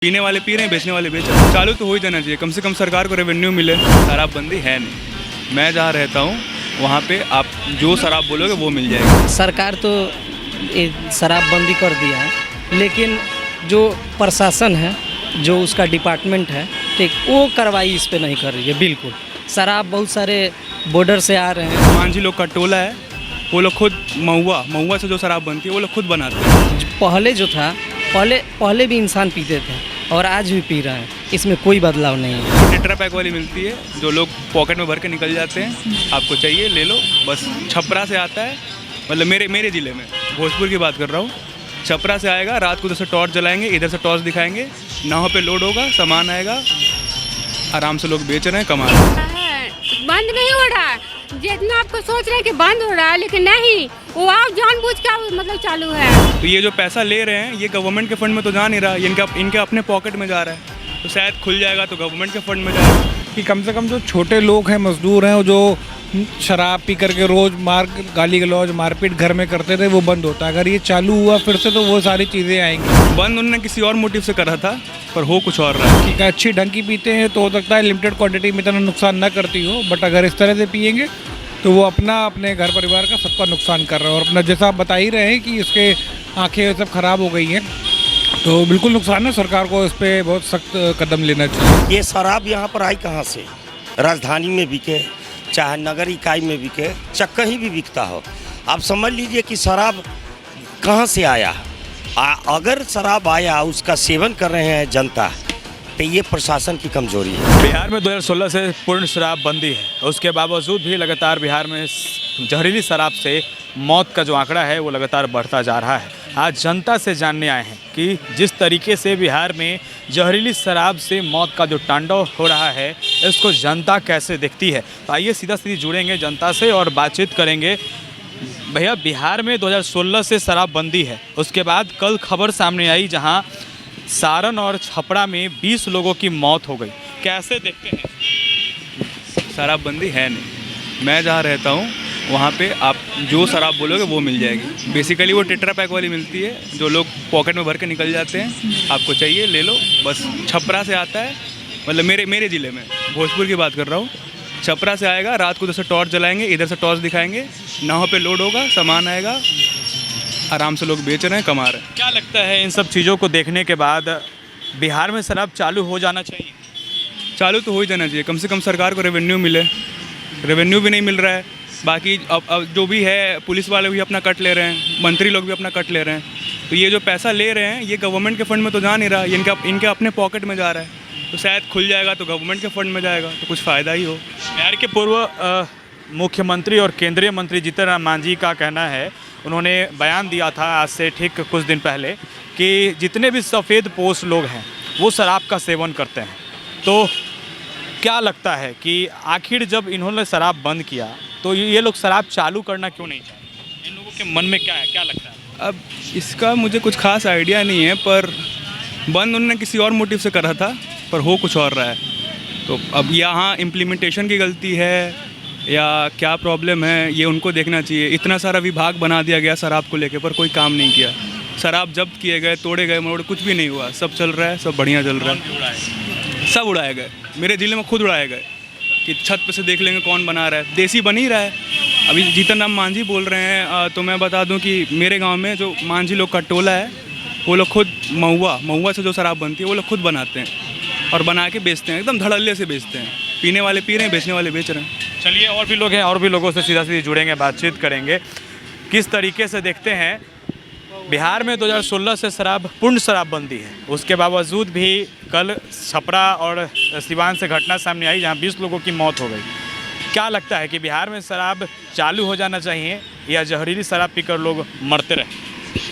पीने वाले पी रहे हैं, बेचने वाले बेच रहे हैं। चालू तो हो ही जाना चाहिए, कम से कम सरकार को रेवेन्यू मिले। शराबबंदी है नहीं। मैं जहाँ रहता हूँ वहाँ पे आप जो शराब बोलोगे वो मिल जाएगी। सरकार तो शराबबंदी कर दिया है, लेकिन जो प्रशासन है, जो उसका डिपार्टमेंट है, ठीक, वो कार्रवाई इस पे नहीं कर रही है। बिल्कुल शराब बहुत सारे बॉर्डर से आ रहे हैं। मांझी लोग का टोला है, वो लोग खुद महुआ से जो शराब बनती है वो लोग खुद बनाते हैं। पहले जो था, पहले भी इंसान पीते थे और आज भी पी रहे हैं, इसमें कोई बदलाव नहीं है। टेट्रा पैक वाली मिलती है जो लोग पॉकेट में भर के निकल जाते हैं। आपको चाहिए ले लो, बस छपरा से आता है, मतलब मेरे ज़िले में भोजपुर की बात कर रहा हूँ। छपरा से आएगा, रात को उधर से टॉर्च जलाएंगे, इधर से टॉर्च दिखाएंगे, नाव पे लोड होगा, सामान आएगा, आराम से लोग बेच रहे हैं, कमा रहे हैं। बंद नहीं हो रहा है, जितना आपको सोच रहे हैं कि बंद हो रहा है, लेकिन नहीं, वो आप जानबूझ के मतलब चालू है। तो ये जो पैसा ले रहे हैं ये गवर्नमेंट के फंड में तो जा नहीं रहा, इनके अपने पॉकेट में जा रहा है। तो शायद खुल जाएगा तो गवर्नमेंट के फंड में जाएगा। कि कम से कम जो छोटे लोग हैं, मजदूर हैं, जो शराब पी करके रोज़ गाली गलौज मारपीट घर में करते थे, वो बंद होता है। अगर ये चालू हुआ फिर से तो वो सारी चीज़ें आएंगी। बंद उन्होंने किसी और मोटिव से करा था, पर हो कुछ और रहा है। ठीक है, अच्छी ढंग की पीते हैं तो हो सकता है लिमिटेड क्वांटिटी में इतना नुकसान ना करती हो, बट अगर इस तरह से पियेंगे तो वो अपने घर परिवार का सबका नुकसान कर रहा है। और अपना जैसा आप बता ही रहे हैं कि इसके आँखें सब खराब हो गई हैं, तो बिल्कुल नुकसान है। सरकार को इस पर बहुत सख्त कदम लेना चाहिए। ये शराब यहाँ पर आई कहाँ से? राजधानी में बिके, चाहे नगर इकाई में बिके, चाहे कहीं भी बिकता हो, आप समझ लीजिए कि शराब कहाँ से आया। अगर शराब आया, उसका सेवन कर रहे हैं जनता, तो ये प्रशासन की कमजोरी है। बिहार में 2016 से पूर्ण शराबबंदी है, उसके बावजूद भी लगातार बिहार में जहरीली शराब से मौत का जो आंकड़ा है वो लगातार बढ़ता जा रहा है। आज जनता से जानने आए हैं कि जिस तरीके से बिहार में जहरीली शराब से मौत का जो तांडव हो रहा है, इसको जनता कैसे देखती है। तो आइए सीधा जुड़ेंगे जनता से और बातचीत करेंगे। भैया, बिहार में 2016 से शराबबंदी है, उसके बाद कल खबर सामने आई जहां सारण और छपरा में 20 लोगों की मौत हो गई। कैसे देखते हैं? शराबबंदी है नहीं। मैं जहाँ रहता हूँ वहाँ पे आप जो शराब बोलोगे वो मिल जाएगी। बेसिकली वो टेट्रा पैक वाली मिलती है जो लोग पॉकेट में भर के निकल जाते हैं। आपको चाहिए ले लो, बस छपरा से आता है, मतलब मेरे ज़िले में भोजपुर की बात कर रहा हूँ। छपरा से आएगा, रात को उधर से टॉर्च जलाएंगे, इधर से टॉर्च दिखाएंगे, नाव पे लोड होगा, सामान आएगा, आराम से लोग बेच रहे हैं, कमा रहे हैं। क्या लगता है इन सब चीज़ों को देखने के बाद बिहार में शराब चालू हो जाना चाहिए? चालू तो हो ही जाना चाहिए, कम से कम सरकार को रेवेन्यू मिले। रेवेन्यू भी नहीं मिल रहा है। बाकी अब जो भी है, पुलिस वाले भी अपना कट ले रहे हैं, मंत्री लोग भी अपना कट ले रहे हैं। तो ये जो पैसा ले रहे हैं ये गवर्नमेंट के फंड में तो जा नहीं रहा, इनके अपने पॉकेट में जा रहा है। तो शायद खुल जाएगा तो गवर्नमेंट के फंड में जाएगा, तो कुछ फ़ायदा ही हो। बिहार के पूर्व मुख्यमंत्री और केंद्रीय मंत्री जीतन राम मांझी का कहना है, उन्होंने बयान दिया था आज से ठीक कुछ दिन पहले, कि जितने भी सफ़ेद पोश लोग हैं वो शराब का सेवन करते हैं। तो क्या लगता है कि आखिर जब इन्होंने शराब बंद किया तो ये लोग शराब चालू करना क्यों नहीं चाहते? इन लोगों के मन में क्या है, क्या लगता है? अब इसका मुझे कुछ खास आइडिया नहीं है, पर बंद उन्होंने किसी और मोटिव से करा था, पर हो कुछ और रहा है। तो अब यहाँ इम्प्लीमेंटेशन की गलती है या क्या प्रॉब्लम है, ये उनको देखना चाहिए। इतना सारा विभाग बना दिया गया शराब को लेकर, पर कोई काम नहीं किया। शराब जब्त किए गए, तोड़े गए मोड़, कुछ भी नहीं हुआ। सब चल रहा है, सब बढ़िया चल रहा है। सब उड़ाए गए, मेरे ज़िले में खुद उड़ाए गए कि छत पे से देख लेंगे कौन बना रहा है। देसी बन ही रहा है। अभी जीतन राम मांझी बोल रहे हैं, तो मैं बता दूं कि मेरे गांव में जो मांझी लोग का टोला है, वो लोग खुद महुआ से जो शराब बनती है वो लोग खुद बनाते हैं और बना के बेचते हैं, एकदम धड़ल्ले से बेचते हैं। पीने वाले पी रहे हैं, बेचने वाले बेच रहे हैं। चलिए, और भी लोग हैं, और भी लोगों से सीधा जुड़ेंगे, बातचीत करेंगे। किस तरीके से देखते हैं बिहार में 2016 से पूर्ण शराबबंदी है, उसके बावजूद भी कल छपरा और सिवान से घटना सामने आई जहां 20 लोगों की मौत हो गई। क्या लगता है कि बिहार में शराब चालू हो जाना चाहिए या जहरीली शराब पीकर लोग मरते रहे?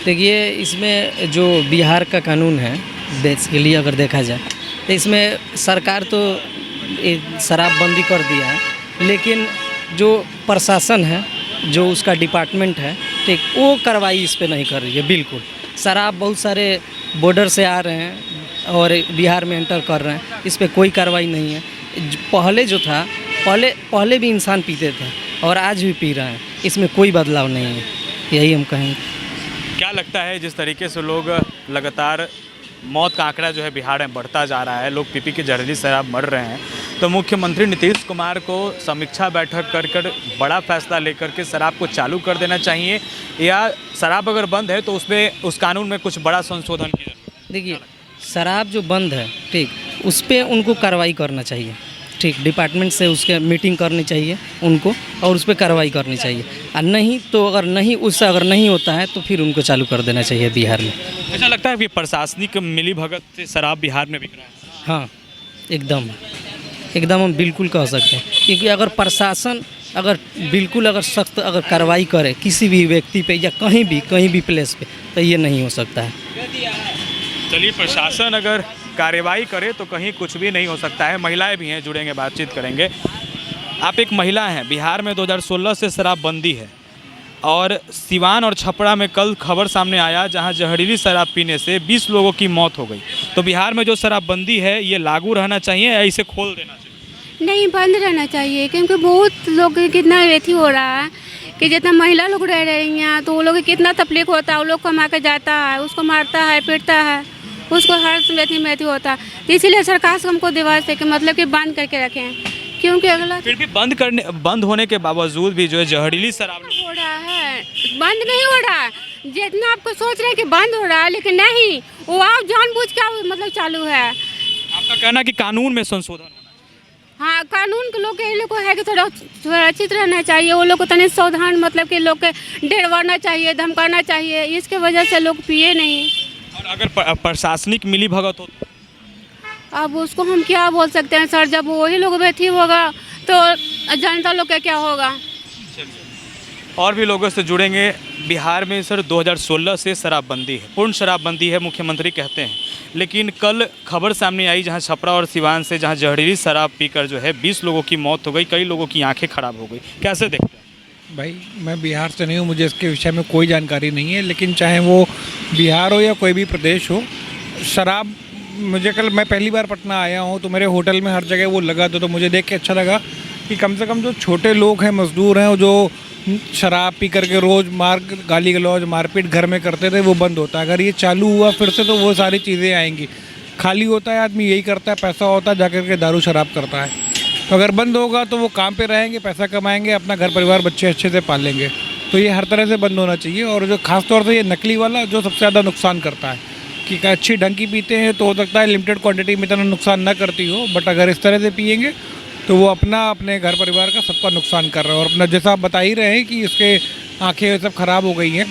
देखिए, इसमें जो बिहार का कानून है बेसिकली अगर देखा जाए तो इसमें सरकार तो शराबबंदी कर दिया है, लेकिन जो प्रशासन है, जो उसका डिपार्टमेंट है, ठीक, वो कार्रवाई इस पे नहीं कर रही है। बिल्कुल शराब बहुत सारे बॉर्डर से आ रहे हैं और बिहार में एंटर कर रहे हैं, इस पे कोई कार्रवाई नहीं है। पहले जो था, पहले भी इंसान पीते थे और आज भी पी रहे हैं, इसमें कोई बदलाव नहीं है, यही हम कहेंगे। क्या लगता है जिस तरीके से लोग लगातार मौत का आंकड़ा जो है बिहार में बढ़ता जा रहा है, लोग पी के जहरीली शराब मर रहे हैं, तो मुख्यमंत्री नीतीश कुमार को समीक्षा बैठक कर बड़ा फैसला लेकर के शराब को चालू कर देना चाहिए, या शराब अगर बंद है तो उसमें उस कानून में कुछ बड़ा संशोधन किया? देखिए, शराब जो बंद है, ठीक, उस पर उनको कार्रवाई करना चाहिए, ठीक, डिपार्टमेंट से उसके मीटिंग करनी चाहिए उनको और उस पर कार्रवाई करनी चाहिए। और नहीं तो उससे अगर नहीं होता है तो फिर उनको चालू कर देना चाहिए बिहार में। ऐसा लगता है कि प्रशासनिक मिलीभगत से शराब बिहार में बिक रहा है? हाँ, एकदम हम बिल्कुल कह सकते हैं, क्योंकि अगर प्रशासन बिल्कुल सख्त कार्रवाई करे किसी भी व्यक्ति पे या कहीं भी प्लेस पे, तो ये नहीं हो सकता है। चलिए, प्रशासन अगर कार्रवाई करे तो कहीं कुछ भी नहीं हो सकता है। महिलाएं भी हैं, जुड़ेंगे, बातचीत करेंगे। आप एक महिला हैं, बिहार में 2016 से शराबबंदी है और सिवान और छपरा में कल खबर सामने आया जहां जहरीली शराब पीने से 20 लोगों की मौत हो गई। तो बिहार में जो शराबबंदी है ये लागू रहना चाहिए या इसे खोल देना चाहिए? नहीं, बंद रहना चाहिए, क्योंकि बहुत लोग कितना व्यथी हो रहा है कि जितना महिला लोग रह रही हैं तो वो लोग कितना तकलीफ होता है। वो लोग कमा के जाता है, उसको मारता है, पीटता है, उसको हर व्यथी होता है। तो इसीलिए सरकार से हमको दीवार से कि मतलब कि बंद करके रखें, क्योंकि अगला फिर भी बंद होने के बावजूद भी जो है जहरीली शराब हो रहा है, बंद नहीं हो रहा है। जितना आपको सोच रहे हैं कि बंद हो रहा है, लेकिन नहीं, वो आप जानबूझ के मतलब चालू है। आपका कहना कि कानून में संशोधन होना? हाँ, कानून के लोग को है कि थोड़ा सुरक्षित रहना चाहिए। वो लोग को तनिक सावधान, मतलब कि लोग के डरवाना चाहिए, धमकाना चाहिए, इसके वजह से लोग पिए नहीं। और अगर प्रशासनिक मिलीभगत हो अब उसको हम क्या बोल सकते हैं सर, जब वही लोग बैठी होगा तो जनता लोग का क्या होगा। और भी लोगों से जुड़ेंगे। बिहार में सर 2016 से शराबबंदी है, पूर्ण शराबबंदी है मुख्यमंत्री कहते हैं, लेकिन कल खबर सामने आई जहां छपरा और सिवान से जहां जहरीली शराब पीकर जो है 20 लोगों की मौत हो गई, कई लोगों की आंखें खराब हो गई। कैसे देखते हैं? भाई, मैं बिहार से नहीं हूँ, मुझे इसके विषय में कोई जानकारी नहीं है, लेकिन चाहे वो बिहार हो या कोई भी प्रदेश हो, शराब मैं पहली बार पटना आया हूँ तो मेरे होटल में हर जगह वो लगा तो मुझे देख के अच्छा लगा कि कम से कम जो छोटे लोग हैं, मजदूर हैं, जो शराब पी करके रोज़ गाली गलौज मारपीट घर में करते थे, वो बंद होता है। अगर ये चालू हुआ फिर से तो वो सारी चीज़ें आएंगी। खाली होता है आदमी, यही करता है, पैसा होता है, जाकर के दारू शराब करता है। तो अगर बंद होगा तो वो काम पे रहेंगे, पैसा कमाएंगे, अपना घर परिवार बच्चे अच्छे से पालेंगे। तो ये हर तरह से बंद होना चाहिए। और जो खासतौर से ये नकली वाला जो सबसे ज़्यादा नुकसान करता है, कि अच्छी ढंग की पीते हैं तो हो सकता है लिमिटेड क्वांटिटी में इतना नुकसान ना करती हो, बट अगर इस तरह से पिएंगे तो वो अपने घर परिवार का सबका नुकसान कर रहा है। और अपना जैसा आप बता ही रहे हैं कि इसके आंखें सब ख़राब हो गई हैं,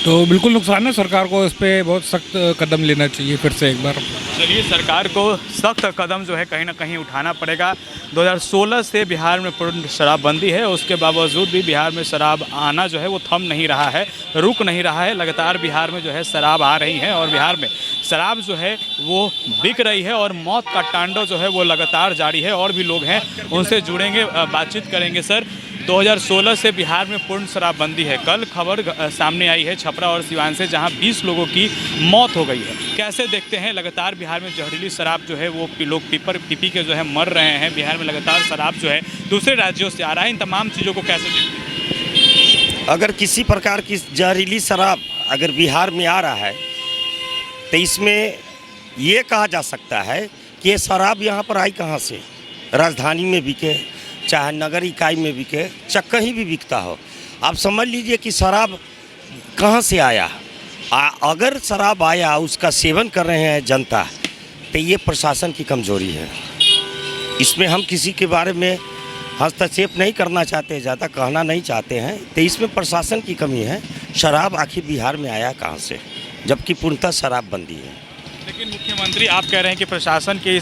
तो बिल्कुल नुकसान है। सरकार को इस पर बहुत सख्त कदम लेना चाहिए फिर से एक बार। चलिए, सरकार को सख्त कदम जो है कहीं ना कहीं उठाना पड़ेगा। 2016 से बिहार में पूर्ण शराबबंदी है, उसके बावजूद भी बिहार में शराब आना जो है वो थम नहीं रहा है, रुक नहीं रहा है। लगातार बिहार में जो है शराब आ रही है और बिहार में शराब जो है वो बिक रही है और मौत का तांडव जो है वो लगातार जारी है। और भी लोग हैं, उनसे जुड़ेंगे, बातचीत करेंगे। सर, 2016 से बिहार में पूर्ण शराबबंदी है, कल खबर सामने आई है छपरा और सिवान से जहां 20 लोगों की मौत हो गई है। कैसे देखते हैं? लगातार बिहार में जहरीली शराब जो है वो लोग पी के जो है मर रहे हैं। बिहार में लगातार शराब जो है दूसरे राज्यों से आ रहा है। इन तमाम चीज़ों को कैसे देखते हैं? अगर किसी प्रकार की जहरीली शराब अगर बिहार में आ रहा है तो इसमें ये कहा जा सकता है कि ये शराब यहाँ पर आई कहाँ से। राजधानी में बिके, चाहे नगर इकाई में बिके, चाहे कहीं भी बिकता हो, आप समझ लीजिए कि शराब कहाँ से आया। अगर शराब आया, उसका सेवन कर रहे हैं जनता, तो ये प्रशासन की कमजोरी है। इसमें हम किसी के बारे में हस्तक्षेप नहीं करना चाहते, ज़्यादा कहना नहीं चाहते हैं, तो इसमें प्रशासन की कमी है। शराब आखिर बिहार में आया कहाँ से, जबकि पूर्णतः शराबबंदी है। लेकिन मुख्यमंत्री आप कह रहे हैं कि प्रशासन की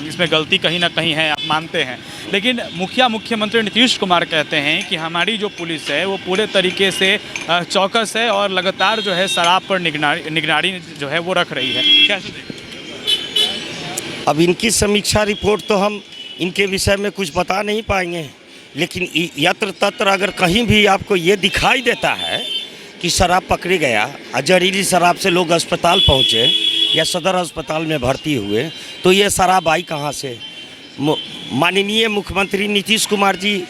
इसमें गलती कहीं ना कहीं है, आप मानते हैं, लेकिन मुख्यमंत्री नीतीश कुमार कहते हैं कि हमारी जो पुलिस है वो पूरे तरीके से चौकस है और लगातार जो है शराब पर निगरानी जो है वो रख रही है। कैसे देखते? अब इनकी समीक्षा रिपोर्ट तो हम इनके विषय में कुछ बता नहीं पाएंगे, लेकिन यत्र तत्र अगर कहीं भी आपको ये दिखाई देता है कि शराब पकड़ी गया, जहरीली शराब से लोग अस्पताल पहुँचे या सदर अस्पताल में भर्ती हुए, तो ये शराब आई कहाँ से। माननीय मुख्यमंत्री नीतीश कुमार जी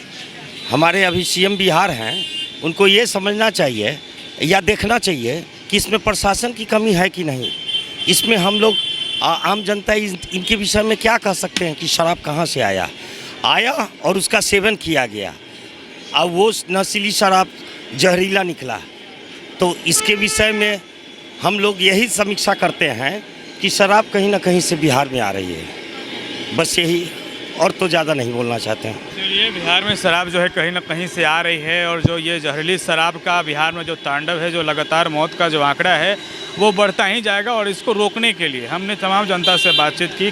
हमारे अभी सीएम बिहार हैं, उनको ये समझना चाहिए या देखना चाहिए कि इसमें प्रशासन की कमी है कि नहीं। इसमें हम लोग आम जनता इनके विषय में क्या कह सकते हैं कि शराब कहाँ से आया और उसका सेवन किया गया, अब वो नशीली शराब जहरीला निकला। तो इसके विषय में हम लोग यही समीक्षा करते हैं कि शराब कहीं ना कहीं से बिहार में आ रही है, बस यही, और तो ज़्यादा नहीं बोलना चाहते हैं। चलिए, बिहार में शराब जो है कहीं ना कहीं से आ रही है, और जो ये जहरीली शराब का बिहार में जो तांडव है, जो लगातार मौत का जो आंकड़ा है वो बढ़ता ही जाएगा। और इसको रोकने के लिए हमने तमाम जनता से बातचीत की।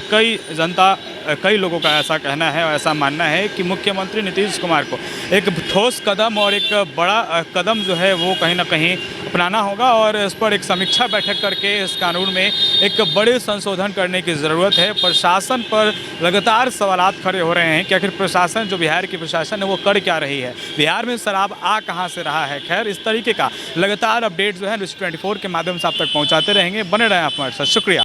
कई लोगों का ऐसा कहना है और ऐसा मानना है कि मुख्यमंत्री नीतीश कुमार को एक ठोस कदम और एक बड़ा कदम जो है वो कहीं ना कहीं अपनाना होगा, और इस पर एक समीक्षा बैठक करके इस कानून में एक बड़े संशोधन करने की ज़रूरत है। प्रशासन पर लगातार सवालात खड़े हो रहे हैं कि आखिर प्रशासन, जो बिहार की प्रशासन है, वो कर क्या रही है, बिहार में शराब आ कहाँ से रहा है। खैर, इस तरीके का लगातार अपडेट जो है न्यूज़ 24 के माध्यम से आप तक पहुँचाते रहेंगे। बने रहें आप हमारे साथ। शुक्रिया।